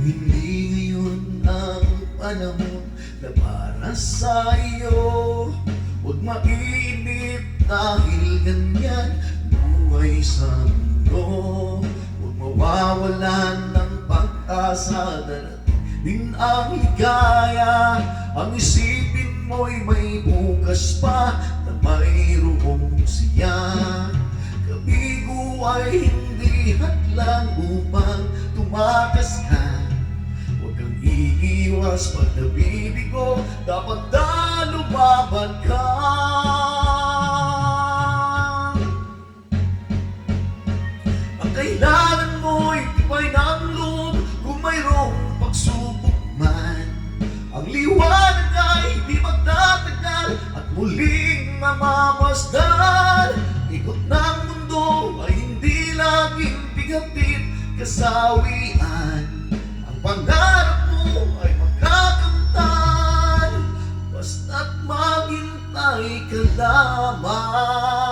hindi ngayon ang panahon na para sa iyo, huwag mainip dahil ganyan buhay sa mundo. Huwag mawawalan ng pag-asa, darating ang ligaya. Ang isipin mo'y may bukas pa na mayroong siya. Kabigo ay hindi hadlang upang tumakas ka. Huwag kang iiwas pag nabibigo, dapat na lumaban ka. Ang kailangan mo'y tibay ng loob kung mayroong pagsubok man. Ang liwanag ay di magtatagal at muling mamamasdan. Ikot ng mundo ay hindi laging bigatid kasawian. Ang pangarap mo ay magkakamtan, basta't maghintay ka lamang.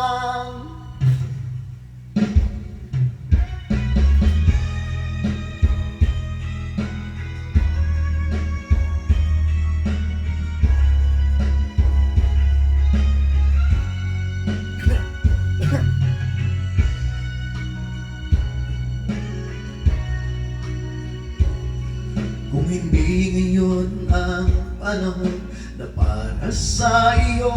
Kung hindi ngayon ang panahon na para sa iyo,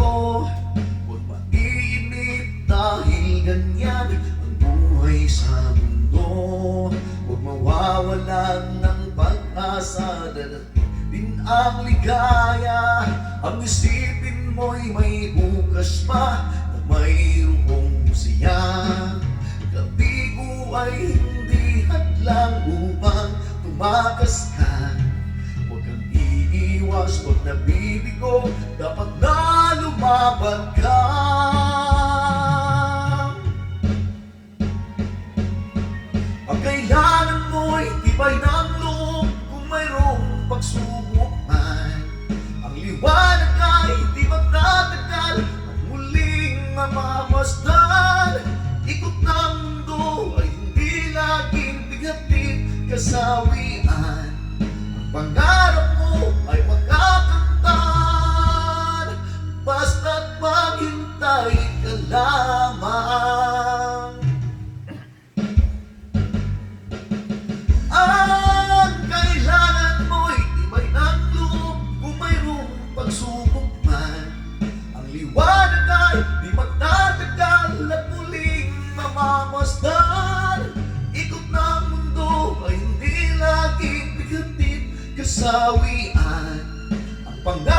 huwag mainip dahil ganyan ang buhay sa mundo. Huwag mawawalan ng pag-asa, darating ang ligaya. Ang isipin mo'y may bukas pa na mayroong siya. Kabigo ay hindi hadlang upang tumakas ka. Huwag kang iiwas pag nabibigo, dapat na lumaban ka. Ang kailangan mo'y tibay ng loob kung mayroong pagsubok man. Ang liwanag ay di magtatagal at muling mamamasdan. Ikot ng mundo ay hindi laging bigatid kasawian. Ang pangarap mo ay magkakamtan, basta't maghintay ka lamang. Ang kailangan mo'y tibay ng loob kung mayroong pagsubok man. Ang liwanag ay di magtatagal at muling mamamasdan. Ikot ng mundo ay hindi laging bigatid kasawian. Ang pangarap